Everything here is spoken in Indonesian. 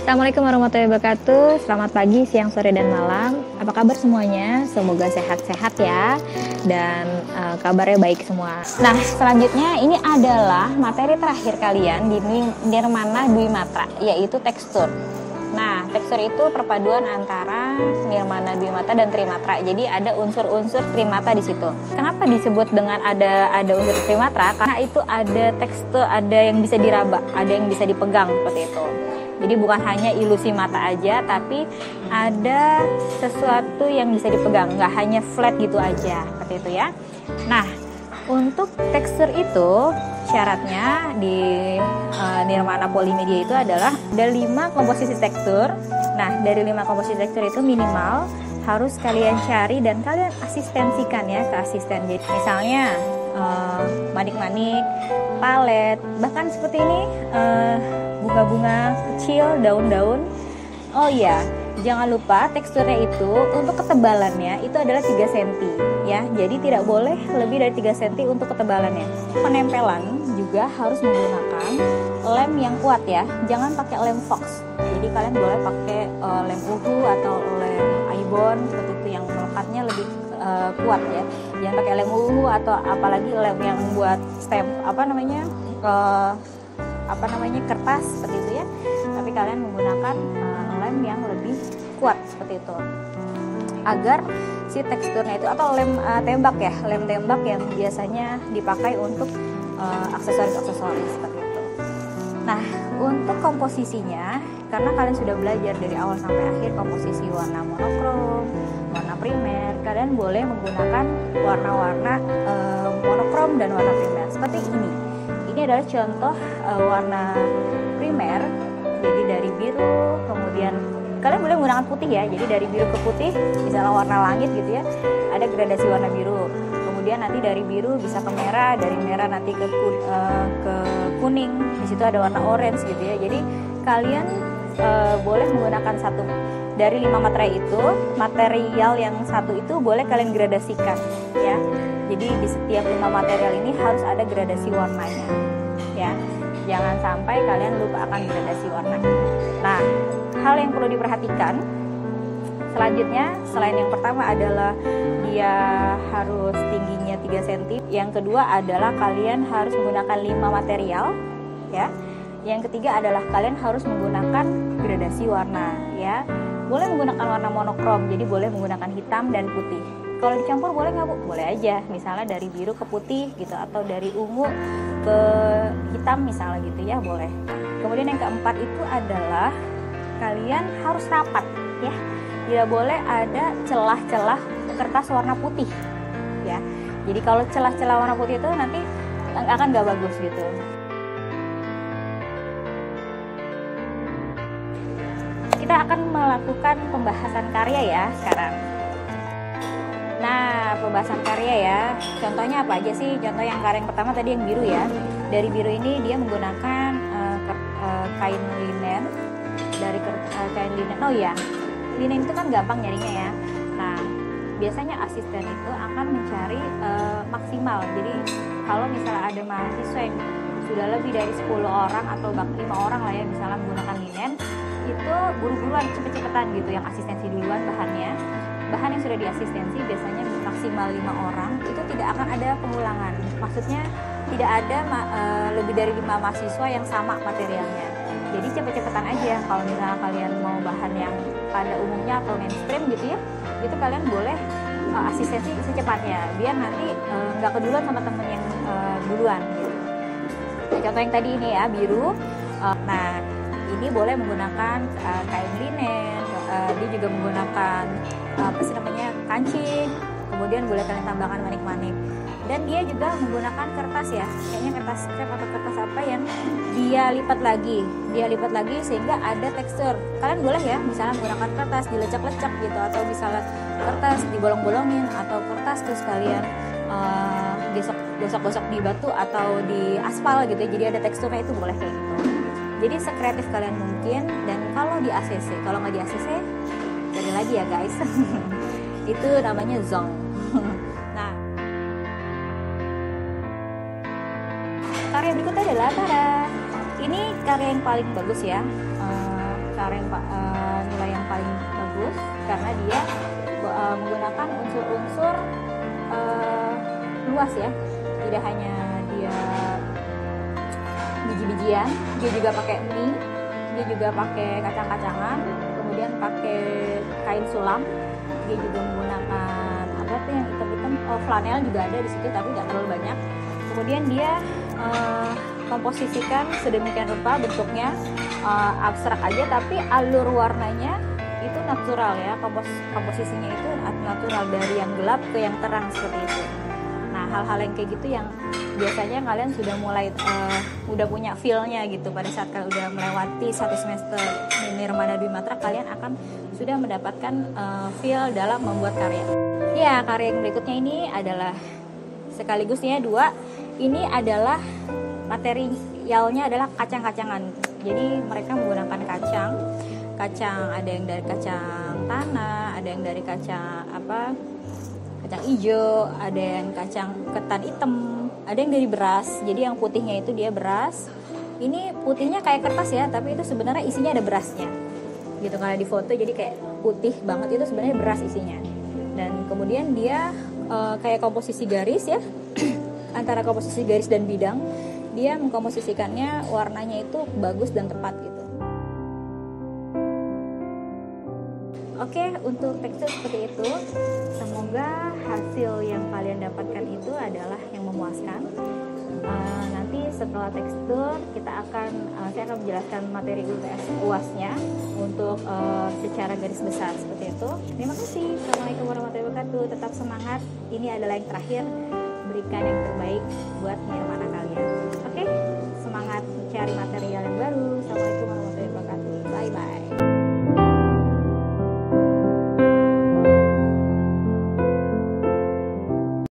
Assalamualaikum warahmatullahi wabarakatuh. Selamat pagi, siang, sore, dan malam. Apa kabar semuanya? Semoga sehat-sehat ya. Dan kabarnya baik semua. Nah, selanjutnya ini adalah materi terakhir kalian di Nirmana Dwimatra, yaitu tekstur. Nah, tekstur itu perpaduan antara Nirmana Dwimatra dan Trimatra. Jadi ada unsur-unsur Trimatra di situ. Kenapa disebut dengan ada unsur Trimatra? Karena itu ada tekstur, ada yang bisa diraba, ada yang bisa dipegang seperti itu. Jadi bukan hanya ilusi mata aja, tapi ada sesuatu yang bisa dipegang, nggak hanya flat gitu aja, seperti itu ya. Nah, untuk tekstur itu syaratnya di Nirmana Polimedia itu adalah ada 5 komposisi tekstur. Nah, dari 5 komposisi tekstur itu minimal harus kalian cari dan kalian asistensikan ya ke asisten. Jadi misalnya manik-manik, palet, bahkan seperti ini bunga-bunga kecil, daun-daun. Oh iya, jangan lupa teksturnya itu untuk ketebalannya itu adalah 3 cm ya. Jadi tidak boleh lebih dari 3 cm untuk ketebalannya. Penempelan juga harus menggunakan lem yang kuat ya. Jangan pakai lem Fox. Jadi kalian boleh pakai lem uhu atau lem Aibon seperti itu yang melekatnya lebih kuat ya. Jangan pakai lem uhu atau apalagi lem yang buat stamp kertas seperti itu ya. Tapi kalian menggunakan lem yang lebih kuat seperti itu agar si teksturnya itu, atau lem tembak ya, lem tembak yang biasanya dipakai untuk aksesoris-aksesoris seperti itu. Nah, untuk komposisinya, karena kalian sudah belajar dari awal sampai akhir komposisi warna monokrom, warna primer, kalian boleh menggunakan warna-warna monokrom dan warna primer seperti ini. Ini adalah contoh warna primer. Jadi dari biru, kemudian kalian boleh menggunakan putih ya. Jadi dari biru ke putih, misalnya warna langit gitu ya, ada gradasi warna biru. Kemudian nanti dari biru bisa ke merah, dari merah nanti ke kuning. Di situ ada warna orange gitu ya. Jadi kalian boleh menggunakan satu dari 5 materi itu, material yang satu itu boleh kalian gradasikan ya. Jadi di setiap 5 material ini harus ada gradasi warnanya ya. Jangan sampai kalian lupa akan gradasi warna. Nah, hal yang perlu diperhatikan selanjutnya, selain yang pertama adalah dia harus tingginya 3 cm. Yang kedua adalah kalian harus menggunakan 5 material ya. Yang ketiga adalah kalian harus menggunakan gradasi warna ya. Boleh menggunakan warna monokrom, jadi boleh menggunakan hitam dan putih. Kalau dicampur boleh nggak Bu? Boleh aja, misalnya dari biru ke putih gitu, atau dari ungu ke hitam misalnya gitu ya, boleh. Kemudian yang keempat itu adalah kalian harus rapat ya. Tidak boleh ada celah-celah kertas warna putih ya. Jadi kalau celah-celah warna putih itu nanti akan nggak bagus gitu. Kita akan melakukan pembahasan karya ya sekarang. Nah, pembahasan karya ya. Contohnya apa aja sih? Contoh yang karya yang pertama tadi yang biru ya. Dari biru ini dia menggunakan kain linen. Dari kain linen. Oh ya, linen itu kan gampang nyarinya ya. Nah, biasanya asisten itu akan mencari maksimal. Jadi kalau misalnya ada mahasiswa yang sudah lebih dari 10 orang atau bahkan 5 orang lah ya, misalnya menggunakan linen, itu buru-buruan cepet-cepetan gitu yang asistensi duluan bahannya. Bahan yang sudah diasistensi biasanya maksimal 5 orang, itu tidak akan ada pengulangan. Maksudnya tidak ada lebih dari 5 mahasiswa yang sama materialnya. Jadi cepet-cepetan aja. Kalau misalnya kalian mau bahan yang pada umumnya atau mainstream gitu ya, itu kalian boleh asistensi secepatnya, biar nanti nggak keduluan sama temen yang duluan gitu. Nah, contoh yang tadi ini ya, biru. Nah, ini boleh menggunakan kain linen, dia juga menggunakan kancing, kemudian boleh kalian tambahkan manik-manik. Dan dia juga menggunakan kertas ya, kayaknya kertas krep atau kertas apa yang dia lipat lagi sehingga ada tekstur. Kalian boleh ya, misalnya menggunakan kertas dilecek-lecek gitu, atau misalnya kertas dibolong-bolongin, atau kertas terus kalian gosok-gosok di batu atau di aspal gitu ya, jadi ada teksturnya, itu boleh kayak gitu. Jadi sekreatif kalian mungkin. Dan kalau di ACC, kalau nggak di ACC cari lagi ya guys. Itu namanya zong. Nah, karya berikutnya adalah ini karya yang paling bagus ya. nilai yang paling bagus karena dia menggunakan unsur-unsur luas ya, tidak hanya dia biji-bijian, dia juga pakai mie, dia juga pakai kacang-kacangan, kemudian pakai kain sulam, dia juga menggunakan apa tuh yang hitam-hitam, flanel juga ada di situ tapi nggak terlalu banyak. Kemudian dia komposisikan sedemikian rupa, bentuknya abstrak aja tapi alur warnanya itu natural ya, komposisinya itu natural dari yang gelap ke yang terang seperti itu. Nah, hal-hal yang kayak gitu yang biasanya kalian sudah mulai udah punya feel-nya gitu pada saat kalian udah melewati satu semester Nirmana Dwi Matra, kalian akan sudah mendapatkan feel dalam membuat karya. Ya, karya yang berikutnya ini adalah sekaligusnya dua. Ini adalah materialnya adalah kacang-kacangan. Jadi mereka menggunakan kacang ada yang dari kacang tanah, ada yang dari kacang hijau, ada yang kacang ketan hitam, ada yang dari beras. Jadi yang putihnya itu dia beras. Ini putihnya kayak kertas ya, tapi itu sebenarnya isinya ada berasnya. Gitu kalau di foto jadi kayak putih banget, itu sebenarnya beras isinya. Dan kemudian dia kayak komposisi garis ya. Antara komposisi garis dan bidang, dia mengkomposisikannya warnanya itu bagus dan tepat gitu. Oke, untuk tekstur seperti itu, semoga hasil yang kalian dapatkan itu adalah yang memuaskan. Nanti setelah tekstur saya akan menjelaskan materi UAS-nya untuk secara garis besar seperti itu. Terima kasih. Assalamualaikum warahmatullahi wabarakatuh. Tetap semangat. Ini adalah yang terakhir. Berikan yang terbaik buat nirmana kalian. Oke, semangat mencari material yang baru. Assalamualaikum warahmatullahi wabarakatuh.